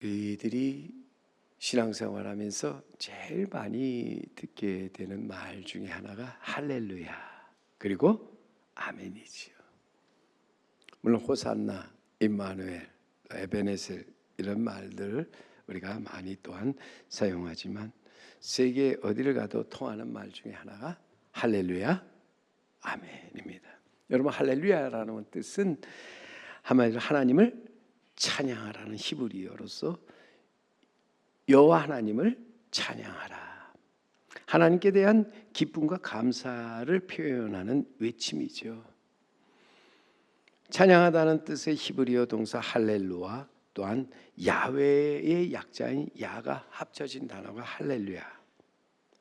저희들이 신앙생활하면서 제일 많이 듣게 되는 말 중에 하나가 할렐루야 그리고 아멘이지요. 물론 호산나, 임마누엘, 에베네셀 이런 말들 우리가 많이 또한 사용하지만 세계 어디를 가도 통하는 말 중에 하나가 할렐루야, 아멘입니다. 여러분, 할렐루야라는 뜻은 한마디로 하나님을 찬양하라는 히브리어로서 여호와 하나님을 찬양하라, 하나님께 대한 기쁨과 감사를 표현하는 외침이죠. 찬양하다는 뜻의 히브리어 동사 할렐루와 또한 야훼의 약자인 야가 합쳐진 단어가 할렐루야,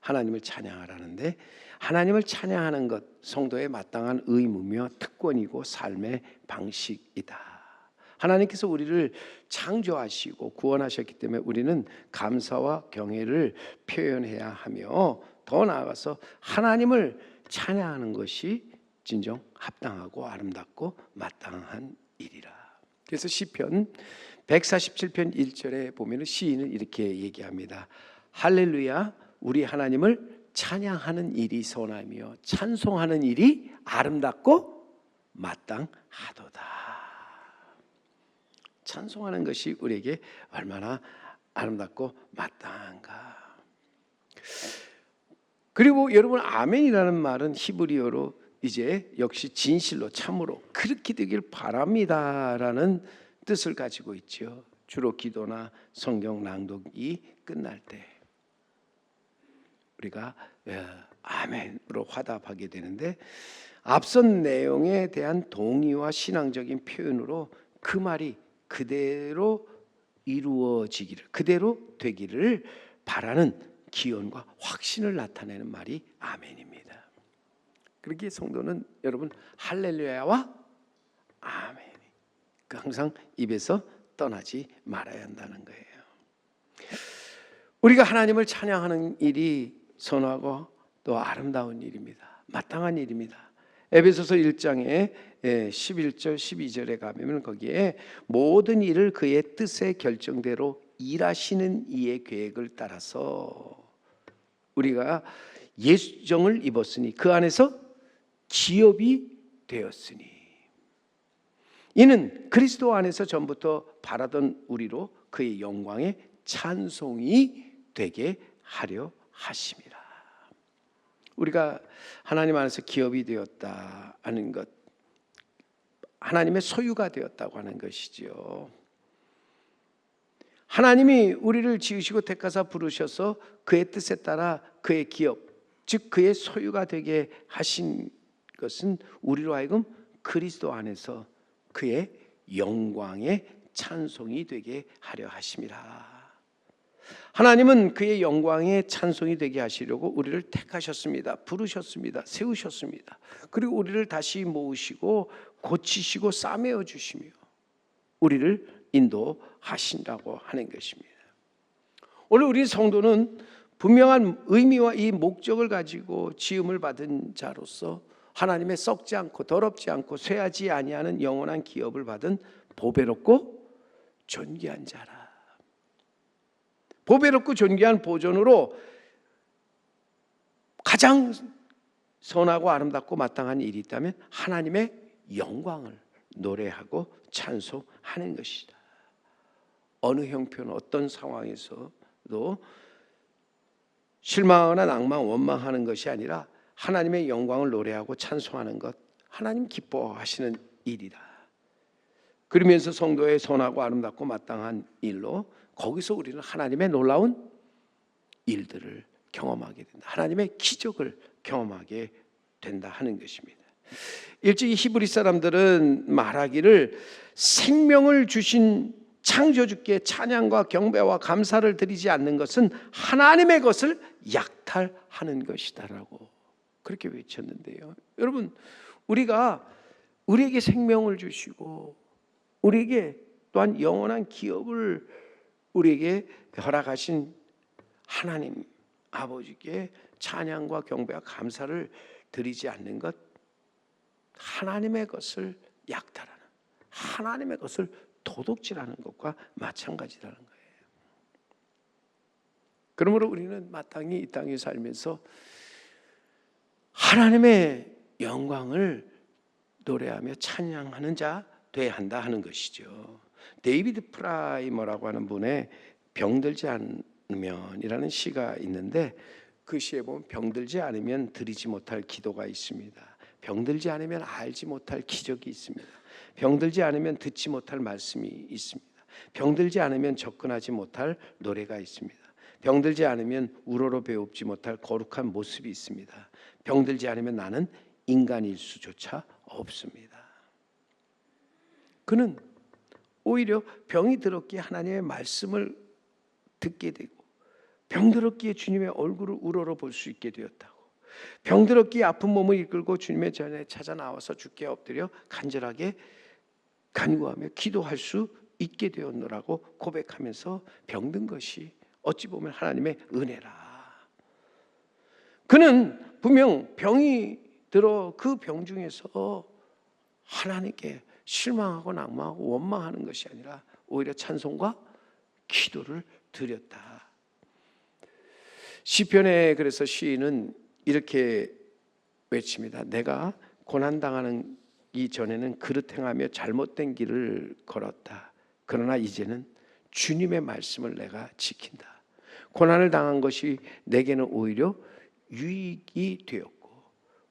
하나님을 찬양하라는데, 하나님을 찬양하는 것 성도의 마땅한 의무며 특권이고 삶의 방식이다. 하나님께서 우리를 창조하시고 구원하셨기 때문에 우리는 감사와 경애를 표현해야 하며, 더 나아가서 하나님을 찬양하는 것이 진정 합당하고 아름답고 마땅한 일이라. 그래서 시편 147편 1절에 보면 시인은 이렇게 얘기합니다. 할렐루야, 우리 하나님을 찬양하는 일이 선하며 찬송하는 일이 아름답고 마땅하도다. 찬송하는 것이 우리에게 얼마나 아름답고 마땅한가. 그리고 여러분, 아멘이라는 말은 히브리어로 이제 역시 진실로 참으로 그렇게 되길 바랍니다라는 뜻을 가지고 있죠. 주로 기도나 성경 낭독이 끝날 때 우리가 아멘으로 화답하게 되는데, 앞선 내용에 대한 동의와 신앙적인 표현으로 그 말이 그대로 이루어지기를, 그대로 되기를 바라는 기원과 확신을 나타내는 말이 아멘입니다. 그렇게 성도는 여러분 할렐루야와 아멘이 항상 입에서 떠나지 말아야 한다는 거예요. 우리가 하나님을 찬양하는 일이 선하고 또 아름다운 일입니다. 마땅한 일입니다. 에베소서 1장에 11절 12절에 가면 거기에 모든 일을 그의 뜻의 결정대로 일하시는 이의 계획을 따라서 우리가 예정을 입었으니 그 안에서 기업이 되었으니, 이는 그리스도 안에서 전부터 바라던 우리로 그의 영광의 찬송이 되게 하려 하심이라. 우리가 하나님 안에서 기업이 되었다 하는 것, 하나님의 소유가 되었다고 하는 것이지요. 하나님이 우리를 지으시고 택하사 부르셔서 그의 뜻에 따라 그의 기업, 즉 그의 소유가 되게 하신 것은 우리로 하여금 그리스도 안에서 그의 영광의 찬송이 되게 하려 하심이라. 하나님은 그의 영광의 찬송이 되게 하시려고 우리를 택하셨습니다. 부르셨습니다. 세우셨습니다. 그리고 우리를 다시 모으시고 고치시고 싸매어 주시며 우리를 인도하신다고 하는 것입니다. 오늘 우리 성도는 분명한 의미와 이 목적을 가지고 지음을 받은 자로서 하나님의 썩지 않고 더럽지 않고 쇠하지 아니하는 영원한 기업을 받은 보배롭고 존귀한 자라. 보배롭고 존귀한 보존으로 가장 선하고 아름답고 마땅한 일이 있다면 하나님의 영광을 노래하고 찬송하는 것이다. 어느 형편 어떤 상황에서도 실망하거나 낭만 원망하는 것이 아니라 하나님의 영광을 노래하고 찬송하는 것, 하나님 기뻐하시는 일이다. 그러면서 성도의 선하고 아름답고 마땅한 일로 거기서 우리는 하나님의 놀라운 일들을 경험하게 된다. 하나님의 기적을 경험하게 된다 하는 것입니다. 일찍이 히브리 사람들은 말하기를 생명을 주신 창조주께 찬양과 경배와 감사를 드리지 않는 것은 하나님의 것을 약탈하는 것이다라고 그렇게 외쳤는데요. 여러분, 우리에게 생명을 주시고 우리에게 또한 영원한 기업을 우리에게 허락하신 하나님 아버지께 찬양과 경배와 감사를 드리지 않는 것, 하나님의 것을 약탈하는, 하나님의 것을 도둑질하는 것과 마찬가지라는 거예요. 그러므로 우리는 마땅히 이 땅에 살면서 하나님의 영광을 노래하며 찬양하는 자 돼야 한다 하는 것이죠. 데이비드 프라이머라고 하는 분의 병들지 않으면이라는 시가 있는데, 그 시에 보면 병들지 않으면 드리지 못할 기도가 있습니다. 병들지 않으면 알지 못할 기적이 있습니다. 병들지 않으면 듣지 못할 말씀이 있습니다. 병들지 않으면 접근하지 못할 노래가 있습니다. 병들지 않으면 우러러 배웁지 못할 거룩한 모습이 있습니다. 병들지 않으면 나는 인간일 수조차 없습니다. 그는 오히려 병이 들었기에 하나님의 말씀을 듣게 되고, 병들었기에 주님의 얼굴을 우러러 볼 수 있게 되었다고, 병들었기에 아픈 몸을 이끌고 주님의 전에 찾아 나와서 주께 엎드려 간절하게 간구하며 기도할 수 있게 되었노라고 고백하면서 병든 것이 어찌 보면 하나님의 은혜라. 그는 분명 병이 들어 그 병 중에서 하나님께 실망하고 낙망하고 원망하는 것이 아니라 오히려 찬송과 기도를 드렸다. 시편에 그래서 시인은 이렇게 외칩니다. 내가 고난당하는 이전에는 그릇 행하며 잘못된 길을 걸었다. 그러나 이제는 주님의 말씀을 내가 지킨다. 고난을 당한 것이 내게는 오히려 유익이 되었고,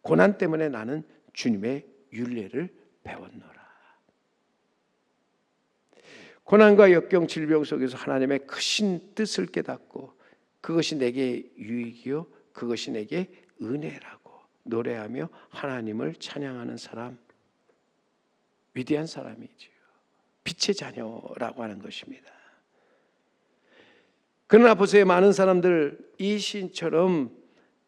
고난 때문에 나는 주님의 율례를 배웠노라. 고난과 역경, 질병 속에서 하나님의 크신 뜻을 깨닫고 그것이 내게 유익이요 그것이 내게 은혜라고 노래하며 하나님을 찬양하는 사람, 위대한 사람이지요. 빛의 자녀라고 하는 것입니다. 그러나 보세요, 많은 사람들 이 시인처럼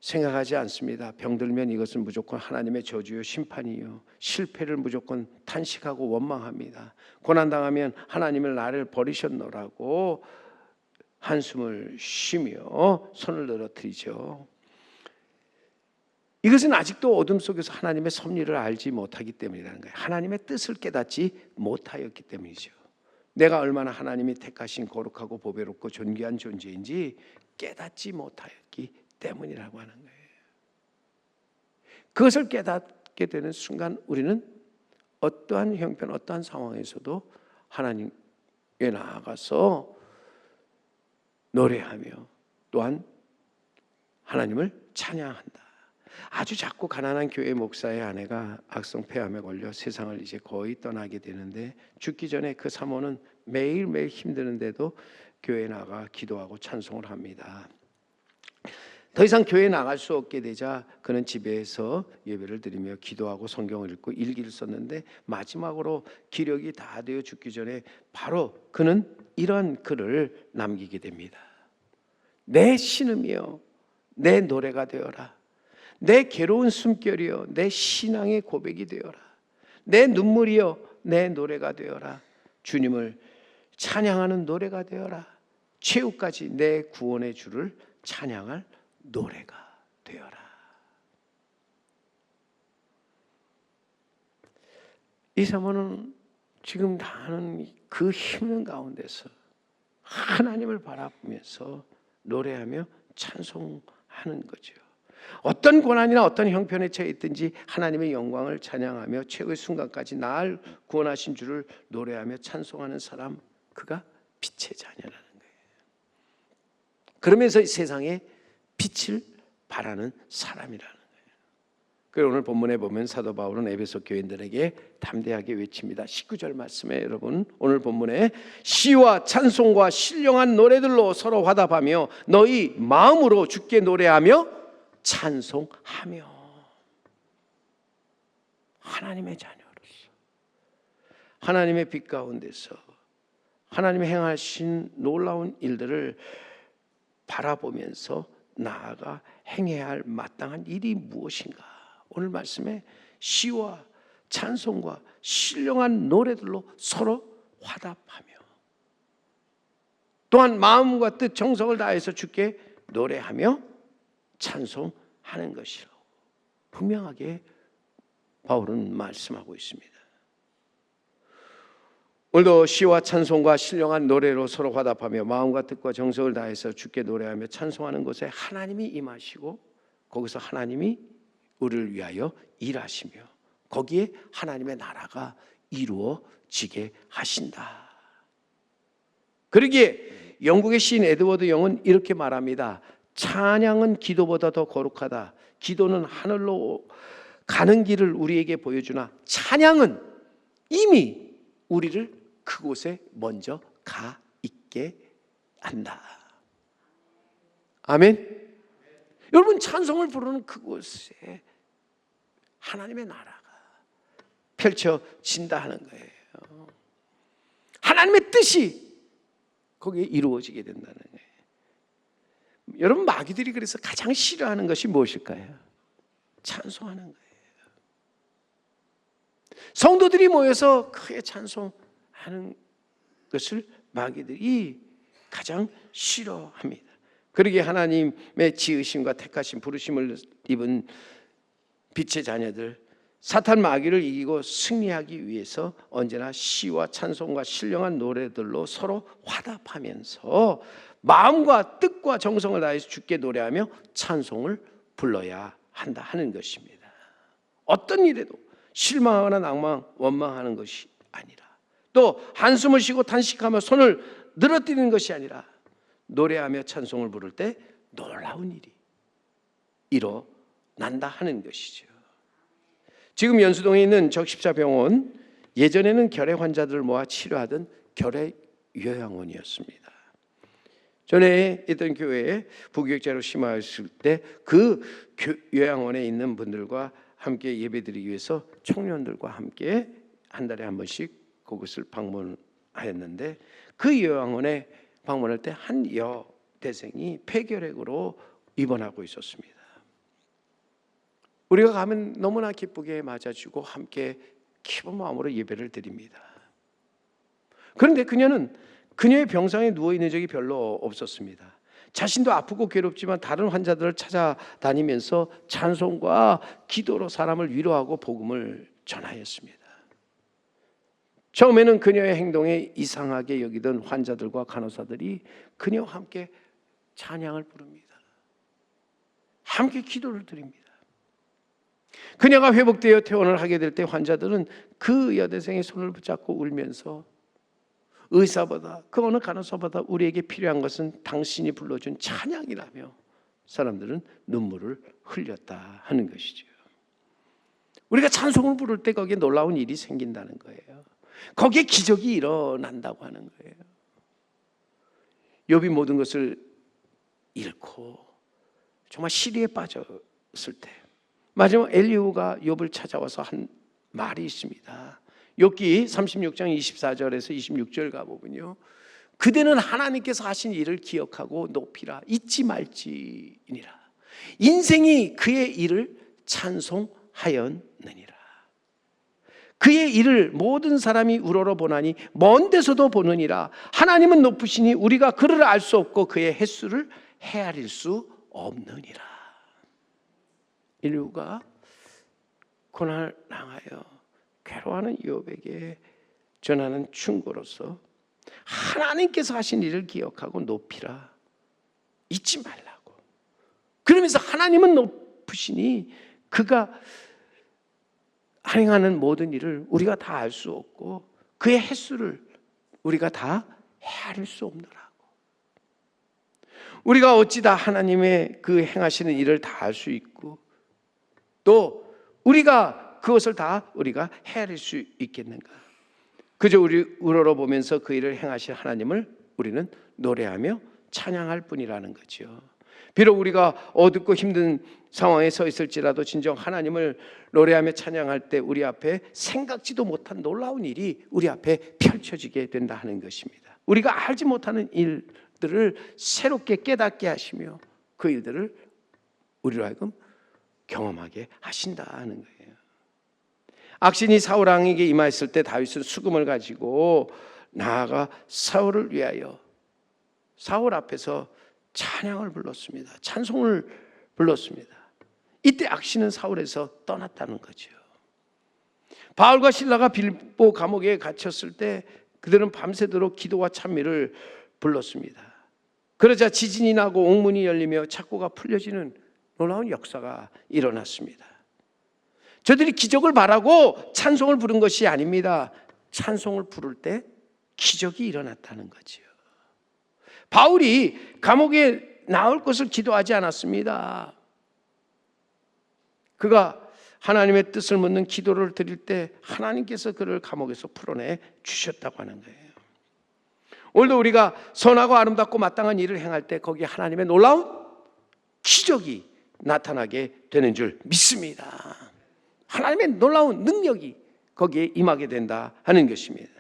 생각하지 않습니다. 병들면 이것은 무조건 하나님의 저주요 심판이요, 실패를 무조건 탄식하고 원망합니다. 고난당하면 하나님을 나를 버리셨노라고 한숨을 쉬며 손을 늘어뜨리죠. 이것은 아직도 어둠 속에서 하나님의 섭리를 알지 못하기 때문이라는 거예요. 하나님의 뜻을 깨닫지 못하였기 때문이죠. 내가 얼마나 하나님이 택하신 거룩하고 보배롭고 존귀한 존재인지 깨닫지 못하였기 때문이라고 하는 거예요. 그것을 깨닫게 되는 순간 우리는 어떠한 형편, 어떠한 상황에서도 하나님께 나아가서 노래하며 또한 하나님을 찬양한다. 아주 작고 가난한 교회 목사의 아내가 악성폐암에 걸려 세상을 이제 거의 떠나게 되는데, 죽기 전에 그 사모는 매일매일 힘드는데도 교회에 나가 기도하고 찬송을 합니다. 더 이상 교회에 나갈 수 없게 되자 그는 집에서 예배를 드리며 기도하고 성경을 읽고 일기를 썼는데, 마지막으로 기력이 다 되어 죽기 전에 바로 그는 이러한 글을 남기게 됩니다. 내 신음이여 내 노래가 되어라. 내 괴로운 숨결이여 내 신앙의 고백이 되어라. 내 눈물이여 내 노래가 되어라. 주님을 찬양하는 노래가 되어라. 최후까지 내 구원의 주를 찬양할 노래가 되어라. 이 사모는 지금 당하는 그 힘든 가운데서 하나님을 바라보면서 노래하며 찬송하는 거죠. 어떤 고난이나 어떤 형편에 처해 있든지 하나님의 영광을 찬양하며 최후의 순간까지 나를 구원하신 주를 노래하며 찬송하는 사람, 그가 빛의 자녀라는 거예요. 그러면서 이 세상에 빛을 발하는 사람이라는 거예요. 그리고 오늘 본문에 보면 사도 바울은 에베소 교인들에게 담대하게 외칩니다. 19절 말씀에 여러분, 오늘 본문에 시와 찬송과 신령한 노래들로 서로 화답하며 너희 마음으로 주께 노래하며 찬송하며. 하나님의 자녀로서 하나님의 빛 가운데서 하나님이 행하신 놀라운 일들을 바라보면서 나아가 행해야 할 마땅한 일이 무엇인가? 오늘 말씀에 시와 찬송과 신령한 노래들로 서로 화답하며 또한 마음과 뜻 정성을 다해서 주께 노래하며 찬송하는 것이라고 분명하게 바울은 말씀하고 있습니다. 오늘도 시와 찬송과 신령한 노래로 서로 화답하며 마음과 뜻과 정성을 다해서 주께 노래하며 찬송하는 곳에 하나님이 임하시고 거기서 하나님이 우리를 위하여 일하시며 거기에 하나님의 나라가 이루어지게 하신다. 그러기에 영국의 시인 에드워드 영은 이렇게 말합니다. 찬양은 기도보다 더 거룩하다. 기도는 하늘로 가는 길을 우리에게 보여주나 찬양은 이미 우리를 그곳에 먼저 가 있게 한다. 아멘. 여러분, 찬송을 부르는 그곳에 하나님의 나라가 펼쳐진다 하는 거예요. 하나님의 뜻이 거기에 이루어지게 된다는 거예요. 여러분, 마귀들이 그래서 가장 싫어하는 것이 무엇일까요? 찬송하는 거예요. 성도들이 모여서 크게 찬송하는 것을 마귀들이 가장 싫어합니다. 그러기에 하나님의 지으심과 택하심, 부르심을 입은 빛의 자녀들, 사탄 마귀를 이기고 승리하기 위해서 언제나 시와 찬송과 신령한 노래들로 서로 화답하면서 마음과 뜻과 정성을 다해서 주께 노래하며 찬송을 불러야 한다 하는 것입니다. 어떤 일에도 실망하거나 원망하는 것이 아니라, 또 한숨을 쉬고 탄식하며 손을 늘어뜨리는 것이 아니라 노래하며 찬송을 부를 때 놀라운 일이 일어난다 하는 것이죠. 지금 연수동에 있는 적십자병원, 예전에는 결핵 환자들을 모아 치료하던 결핵 요양원이었습니다. 전에 있던 교회에 부교육자로 심화했을 때 그 요양원에 있는 분들과 함께 예배드리기 위해서 청년들과 함께 한 달에 한 번씩 그곳을 방문하였는데, 그 요양원에 방문할 때 한 여대생이 폐결핵으로 입원하고 있었습니다. 우리가 가면 너무나 기쁘게 맞아주고 함께 기쁜 마음으로 예배를 드립니다. 그런데 그녀의 병상에 누워있는 적이 별로 없었습니다. 자신도 아프고 괴롭지만 다른 환자들을 찾아다니면서 찬송과 기도로 사람을 위로하고 복음을 전하였습니다. 처음에는 그녀의 행동에 이상하게 여기던 환자들과 간호사들이 그녀와 함께 찬양을 부릅니다. 함께 기도를 드립니다. 그녀가 회복되어 퇴원을 하게 될 때 환자들은 그 여대생의 손을 붙잡고 울면서 의사보다, 그 어느 간호사보다 우리에게 필요한 것은 당신이 불러준 찬양이라며 사람들은 눈물을 흘렸다 하는 것이죠. 우리가 찬송을 부를 때 거기에 놀라운 일이 생긴다는 거예요. 거기에 기적이 일어난다고 하는 거예요. 욥이 모든 것을 잃고 정말 시리에 빠졌을 때 마지막 엘리후가 욥을 찾아와서 한 말이 있습니다. 욥기 36장 24절에서 26절 가보면요, 그대는 하나님께서 하신 일을 기억하고 높이라, 잊지 말지니라. 인생이 그의 일을 찬송하였느니라. 그의 일을 모든 사람이 우러러 보나니 먼 데서도 보느니라. 하나님은 높으시니 우리가 그를 알 수 없고 그의 횟수를 헤아릴 수 없느니라. 인류가 고난을 당하여 괴로워하는 욥에게 전하는 충고로서 하나님께서 하신 일을 기억하고 높이라, 잊지 말라고. 그러면서 하나님은 높으시니 그가 행하는 모든 일을 우리가 다 알 수 없고 그의 횟수를 우리가 다 헤아릴 수 없노라고. 우리가 어찌 다 하나님의 그 행하시는 일을 다 알 수 있고 또 우리가 그것을 다 우리가 헤아릴 수 있겠는가? 그저 우리 우러러 보면서 그 일을 행하신 하나님을 우리는 노래하며 찬양할 뿐이라는 거죠. 비록 우리가 어둡고 힘든 상황에 서 있을지라도 진정 하나님을 노래하며 찬양할 때 우리 앞에 생각지도 못한 놀라운 일이 우리 앞에 펼쳐지게 된다 하는 것입니다. 우리가 알지 못하는 일들을 새롭게 깨닫게 하시며 그 일들을 우리로 하여금 경험하게 하신다 하는 거예요. 악신이 사울 왕에게 임하였을 때 다윗은 수금을 가지고 나아가 사울을 위하여 사울 앞에서 찬양을 불렀습니다. 찬송을 불렀습니다. 이때 악신은 사울에서 떠났다는 거죠. 바울과 실라가 빌보 감옥에 갇혔을 때 그들은 밤새도록 기도와 찬미를 불렀습니다. 그러자 지진이 나고 옥문이 열리며 착고가 풀려지는 놀라운 역사가 일어났습니다. 저들이 기적을 바라고 찬송을 부른 것이 아닙니다. 찬송을 부를 때 기적이 일어났다는 거지요. 바울이 감옥에 나올 것을 기도하지 않았습니다. 그가 하나님의 뜻을 묻는 기도를 드릴 때 하나님께서 그를 감옥에서 풀어내 주셨다고 하는 거예요. 오늘도 우리가 선하고 아름답고 마땅한 일을 행할 때 거기에 하나님의 놀라운 기적이 나타나게 되는 줄 믿습니다. 하나님의 놀라운 능력이 거기에 임하게 된다 하는 것입니다.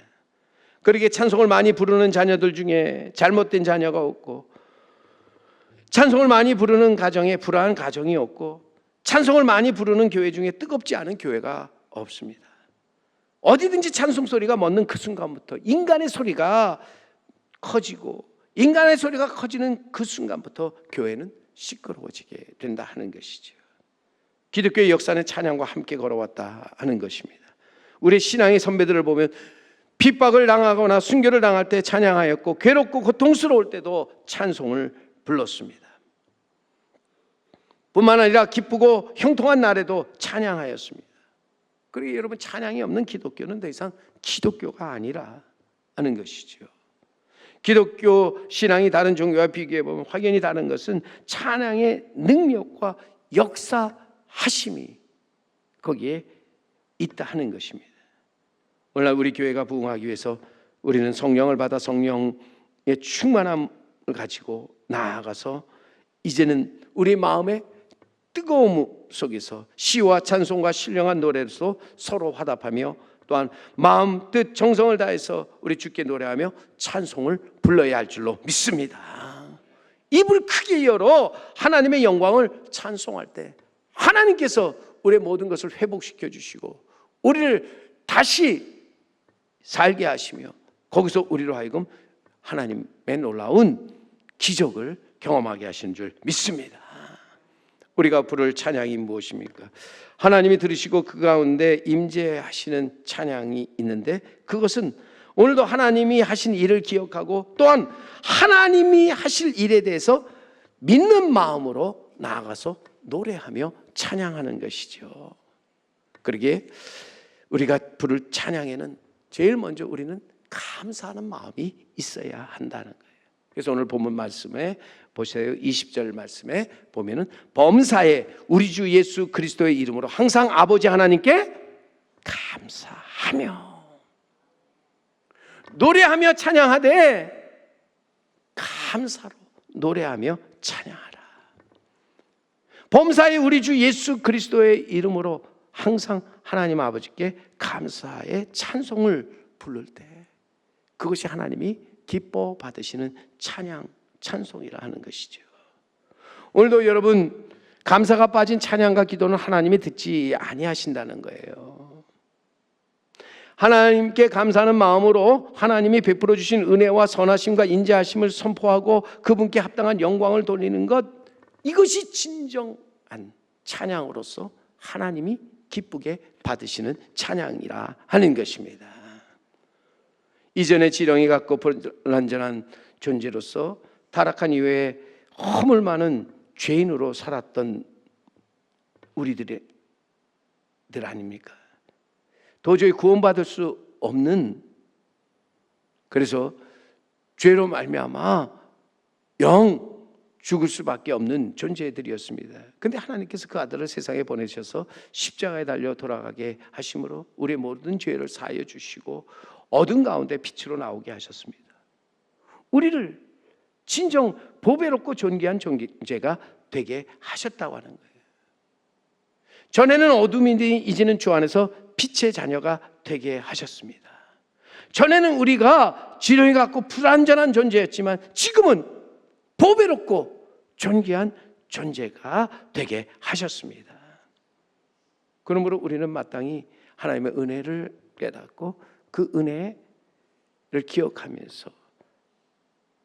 그러기에 찬송을 많이 부르는 자녀들 중에 잘못된 자녀가 없고, 찬송을 많이 부르는 가정에 불안한 가정이 없고, 찬송을 많이 부르는 교회 중에 뜨겁지 않은 교회가 없습니다. 어디든지 찬송 소리가 멎는 그 순간부터 인간의 소리가 커지고, 인간의 소리가 커지는 그 순간부터 교회는 시끄러워지게 된다 하는 것이죠. 기독교의 역사는 찬양과 함께 걸어왔다 하는 것입니다. 우리 신앙의 선배들을 보면 핍박을 당하거나 순교를 당할 때 찬양하였고, 괴롭고 고통스러울 때도 찬송을 불렀습니다. 뿐만 아니라 기쁘고 형통한 날에도 찬양하였습니다. 그러기에 여러분, 찬양이 없는 기독교는 더 이상 기독교가 아니라 하는 것이죠. 기독교 신앙이 다른 종교와 비교해 보면 확연히 다른 것은 찬양의 능력과 역사하심이 거기에 있다 하는 것입니다. 오늘날 우리 교회가 부흥하기 위해서 우리는 성령을 받아 성령의 충만함을 가지고 나아가서 이제는 우리 마음의 뜨거움 속에서 시와 찬송과 신령한 노래로 서로 화답하며, 또한 마음, 뜻, 정성을 다해서 우리 주께 노래하며 찬송을 불러야 할 줄로 믿습니다. 입을 크게 열어 하나님의 영광을 찬송할 때 하나님께서 우리의 모든 것을 회복시켜 주시고 우리를 다시 살게 하시며, 거기서 우리로 하여금 하나님의 놀라운 기적을 경험하게 하시는 줄 믿습니다. 우리가 부를 찬양이 무엇입니까? 하나님이 들으시고 그 가운데 임재하시는 찬양이 있는데, 그것은 오늘도 하나님이 하신 일을 기억하고 또한 하나님이 하실 일에 대해서 믿는 마음으로 나아가서 노래하며 찬양하는 것이죠. 그러기에 우리가 부를 찬양에는 제일 먼저 우리는 감사하는 마음이 있어야 한다는 거예요. 그래서 오늘 본문 말씀에 보세요. 20절 말씀에 보면은 범사에 우리 주 예수 그리스도의 이름으로 항상 아버지 하나님께 감사하며, 노래하며 찬양하되 감사로 노래하며 찬양하라. 범사에 우리 주 예수 그리스도의 이름으로 항상 하나님 아버지께 감사의 찬송을 부를 때 그것이 하나님이 기뻐 받으시는 찬양, 찬송이라 하는 것이죠. 오늘도 여러분, 감사가 빠진 찬양과 기도는 하나님이 듣지 아니하신다는 거예요. 하나님께 감사하는 마음으로 하나님이 베풀어 주신 은혜와 선하심과 인자하심을 선포하고 그분께 합당한 영광을 돌리는 것, 이것이 진정한 찬양으로서 하나님이 기쁘게 받으시는 찬양이라 하는 것입니다. 이전에 지렁이 같고 불완전한 존재로서 타락한 이후에 허물 많은 죄인으로 살았던 우리들 아닙니까? 도저히 구원받을 수 없는, 그래서 죄로 말미암아 영 죽을 수밖에 없는 존재들이었습니다. 그런데 하나님께서 그 아들을 세상에 보내셔서 십자가에 달려 돌아가게 하심으로 우리의 모든 죄를 사하여 주시고 어둠 가운데 빛으로 나오게 하셨습니다. 우리를 진정 보배롭고 존귀한 존재가 되게 하셨다고 하는 거예요. 전에는 어둠이니 이제는 주 안에서 빛의 자녀가 되게 하셨습니다. 전에는 우리가 지렁이 같고 불완전한 존재였지만 지금은 보배롭고 존귀한 존재가 되게 하셨습니다. 그러므로 우리는 마땅히 하나님의 은혜를 깨닫고 그 은혜를 기억하면서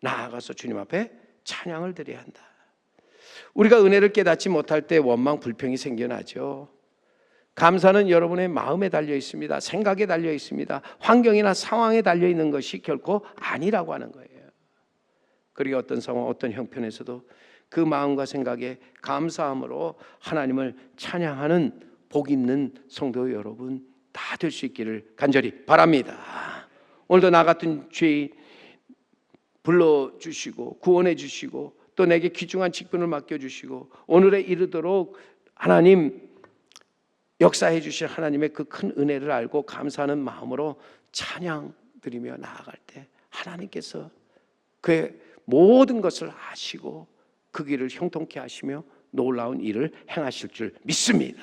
나아가서 주님 앞에 찬양을 드려야 한다. 우리가 은혜를 깨닫지 못할 때 원망, 불평이 생겨나죠. 감사는 여러분의 마음에 달려 있습니다. 생각에 달려 있습니다. 환경이나 상황에 달려 있는 것이 결코 아니라고 하는 거예요. 그리고 어떤 상황, 어떤 형편에서도 그 마음과 생각에 감사함으로 하나님을 찬양하는 복 있는 성도 여러분 다 될 수 있기를 간절히 바랍니다. 오늘도 나 같은 죄인 불러주시고 구원해 주시고 또 내게 귀중한 직분을 맡겨주시고 오늘에 이르도록 하나님 역사해 주신 하나님의 그 큰 은혜를 알고 감사하는 마음으로 찬양 드리며 나아갈 때 하나님께서 그의 모든 것을 아시고 그 길을 형통케 하시며 놀라운 일을 행하실 줄 믿습니다.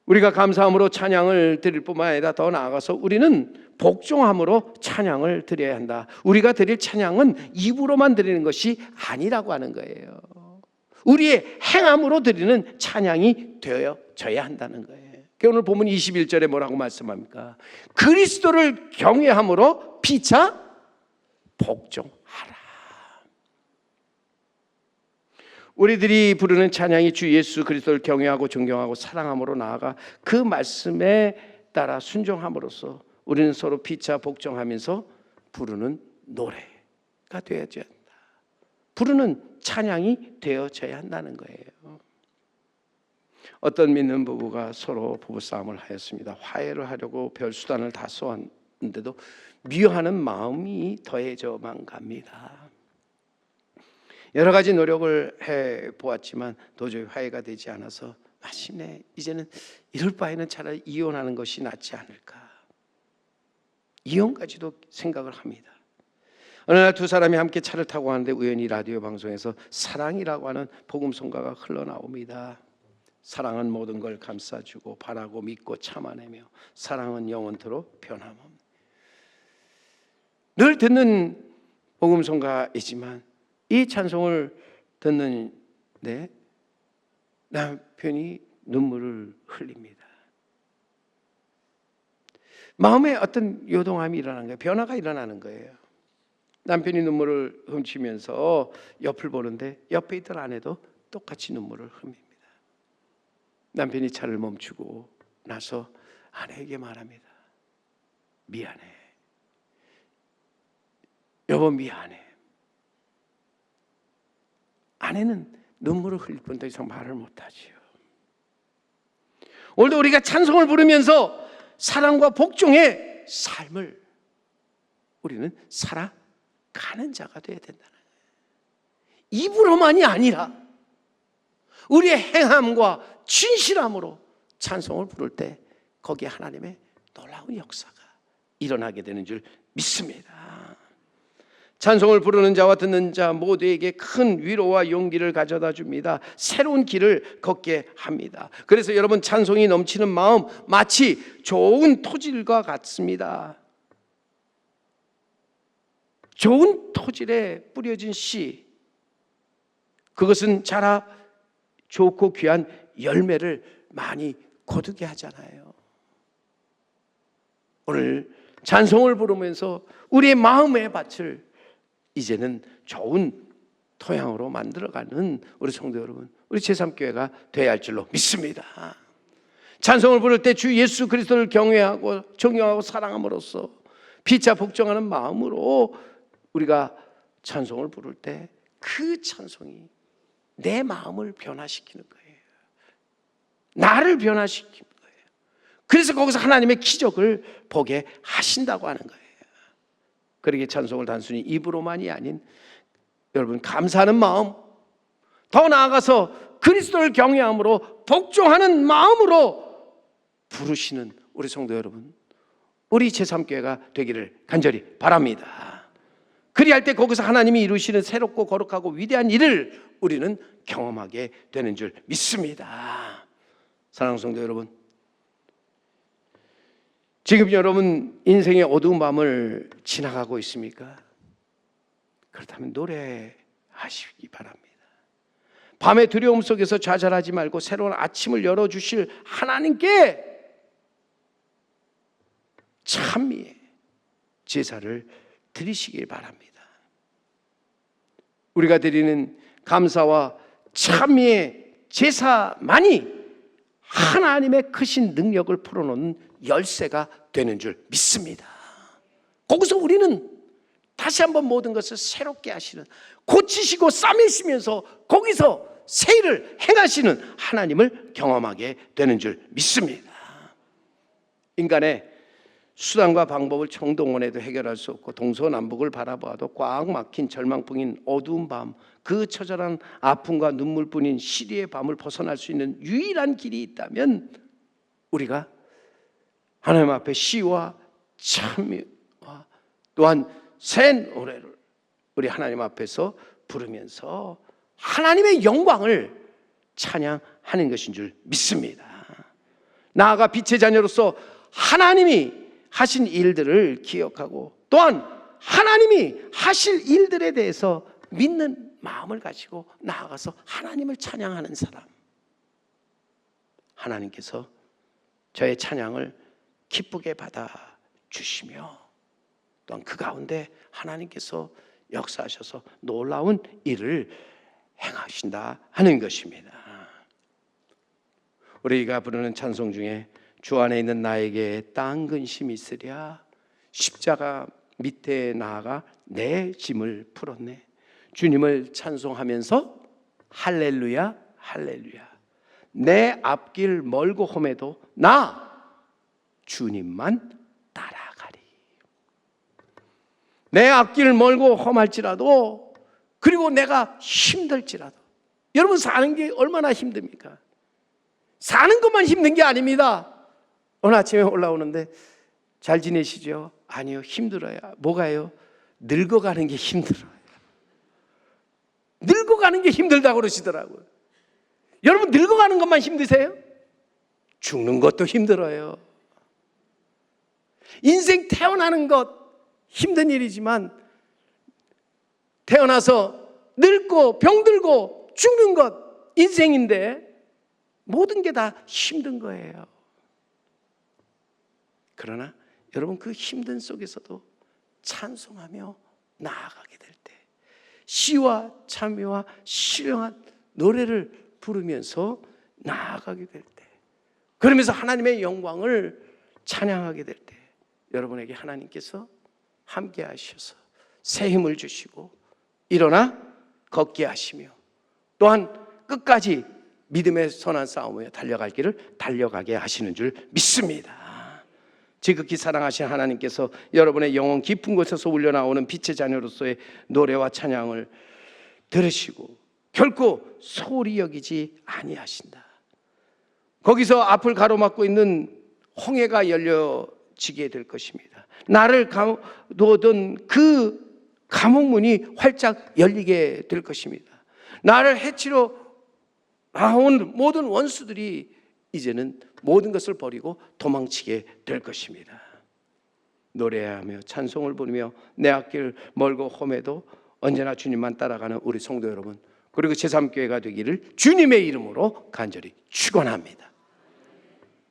우리가 감사함으로 찬양을 드릴 뿐만 아니라 더 나아가서 우리는 복종함으로 찬양을 드려야 한다. 우리가 드릴 찬양은 입으로만 드리는 것이 아니라고 하는 거예요. 우리의 행함으로 드리는 찬양이 되어져야 한다는 거예요. 오늘 본문 21절에 뭐라고 말씀합니까? 그리스도를 경외함으로 피차 복종하라. 우리들이 부르는 찬양이 주 예수 그리스도를 경외하고 존경하고 사랑함으로 나아가 그 말씀에 따라 순종함으로써 우리는 서로 피차 복종하면서 부르는 노래가 되어져야 한다. 부르는 찬양이 되어져야 한다는 거예요. 어떤 믿는 부부가 서로 부부싸움을 하였습니다. 화해를 하려고 별 수단을 다 써왔는데도 미워하는 마음이 더해져만 갑니다. 여러 가지 노력을 해보았지만 도저히 화해가 되지 않아서 마침내 이제는 이럴 바에는 차라리 이혼하는 것이 낫지 않을까. 이혼까지도 생각을 합니다. 어느 날 두 사람이 함께 차를 타고 가는데 우연히 라디오 방송에서 사랑이라고 하는 복음송가가 흘러나옵니다. 사랑은 모든 걸 감싸주고 바라고 믿고 참아내며 사랑은 영원토록 변함없는. 늘 듣는 복음송가이지만 이 찬송을 듣는데 남편이 눈물을 흘립니다. 마음에 어떤 요동함이 일어나는 거예요. 변화가 일어나는 거예요. 남편이 눈물을 훔치면서 옆을 보는데 옆에 있던 아내도 똑같이 눈물을 흘립니다. 남편이 차를 멈추고 나서 아내에게 말합니다. 미안해. 여보 미안해. 아내는 눈물을 흘릴 뿐 더 이상 말을 못하지요. 오늘도 우리가 찬송을 부르면서 사랑과 복종의 삶을 우리는 살아가는 자가 되어야 된다는 거예요. 입으로만이 아니라 우리의 행함과 진실함으로 찬송을 부를 때 거기에 하나님의 놀라운 역사가 일어나게 되는 줄 믿습니다. 찬송을 부르는 자와 듣는 자 모두에게 큰 위로와 용기를 가져다 줍니다. 새로운 길을 걷게 합니다. 그래서 여러분 찬송이 넘치는 마음 마치 좋은 토질과 같습니다. 좋은 토질에 뿌려진 씨, 그것은 자라 좋고 귀한 열매를 많이 거두게 하잖아요. 오늘 찬송을 부르면서 우리의 마음의 밭을 이제는 좋은 토양으로 만들어가는 우리 성도 여러분, 우리 제3교회가 되어야 할 줄로 믿습니다. 찬송을 부를 때 주 예수 그리스도를 경외하고 존경하고 사랑함으로써 피차 복종하는 마음으로 우리가 찬송을 부를 때 그 찬송이 내 마음을 변화시키는 거예요. 나를 변화시키는 거예요. 그래서 거기서 하나님의 기적을 보게 하신다고 하는 거예요. 그러기에 찬송을 단순히 입으로만이 아닌 여러분 감사하는 마음, 더 나아가서 그리스도를 경외함으로 복종하는 마음으로 부르시는 우리 성도 여러분, 우리 제3교회가 되기를 간절히 바랍니다. 그리할 때 거기서 하나님이 이루시는 새롭고 거룩하고 위대한 일을 우리는 경험하게 되는 줄 믿습니다. 사랑하는 성도 여러분, 지금 여러분 인생의 어두운 밤을 지나가고 있습니까? 그렇다면 노래하시기 바랍니다. 밤의 두려움 속에서 좌절하지 말고 새로운 아침을 열어주실 하나님께 찬미의 제사를 드리시길 바랍니다. 우리가 드리는 감사와 찬미의 제사만이 하나님의 크신 능력을 풀어놓는 열쇠가 되는 줄 믿습니다. 거기서 우리는 다시 한번 모든 것을 새롭게 하시는, 고치시고 싸매시면서 거기서 새 일을 행하시는 하나님을 경험하게 되는 줄 믿습니다. 인간의 수단과 방법을 총동원해도 해결할 수 없고 동서남북을 바라보아도 꽉 막힌 절망풍인 어두운 밤, 그 처절한 아픔과 눈물뿐인 시리의 밤을 벗어날 수 있는 유일한 길이 있다면 우리가 하나님 앞에 시와 참미와 또한 새 노래를 우리 하나님 앞에서 부르면서 하나님의 영광을 찬양하는 것인 줄 믿습니다. 나아가 빛의 자녀로서 하나님이 하신 일들을 기억하고 또한 하나님이 하실 일들에 대해서 믿는 마음을 가지고 나아가서 하나님을 찬양하는 사람, 하나님께서 저의 찬양을 기쁘게 받아 주시며 또한 그 가운데 하나님께서 역사하셔서 놀라운 일을 행하신다 하는 것입니다. 우리가 부르는 찬송 중에 주 안에 있는 나에게 딴 근심이 있으랴, 십자가 밑에 나아가 내 짐을 풀었네, 주님을 찬송하면서 할렐루야 할렐루야, 내 앞길 멀고 험해도 나 주님만 따라가리. 내 앞길 멀고 험할지라도, 그리고 내가 힘들지라도, 여러분 사는 게 얼마나 힘듭니까? 사는 것만 힘든 게 아닙니다. 오늘 아침에 올라오는데 잘 지내시죠? 아니요, 힘들어요. 뭐가요? 늙어가는 게 힘들어요. 늙어가는 게 힘들다고 그러시더라고요. 여러분 늙어가는 것만 힘드세요? 죽는 것도 힘들어요. 인생 태어나는 것 힘든 일이지만 태어나서 늙고 병들고 죽는 것 인생인데 모든 게 다 힘든 거예요. 그러나 여러분 그 힘든 속에서도 찬송하며 나아가게 될 때, 시와 참여와 신령한 노래를 부르면서 나아가게 될 때, 그러면서 하나님의 영광을 찬양하게 될 때, 여러분에게 하나님께서 함께 하셔서 새 힘을 주시고 일어나 걷게 하시며 또한 끝까지 믿음의 선한 싸움에 달려갈 길을 달려가게 하시는 줄 믿습니다. 지극히 사랑하신 하나님께서 여러분의 영혼 깊은 곳에서 울려나오는 빛의 자녀로서의 노래와 찬양을 들으시고 결코 소홀히 여기지 아니하신다. 거기서 앞을 가로막고 있는 홍해가 열려지게 될 것입니다. 나를 가두었던 그 감옥문이 활짝 열리게 될 것입니다. 나를 해치러 나온 모든 원수들이 이제는 모든 것을 버리고 도망치게 될 것입니다. 노래하며 찬송을 부르며 내 앞길 멀고 험해도 언제나 주님만 따라가는 우리 성도 여러분, 그리고 제3교회가 되기를 주님의 이름으로 간절히 축원합니다.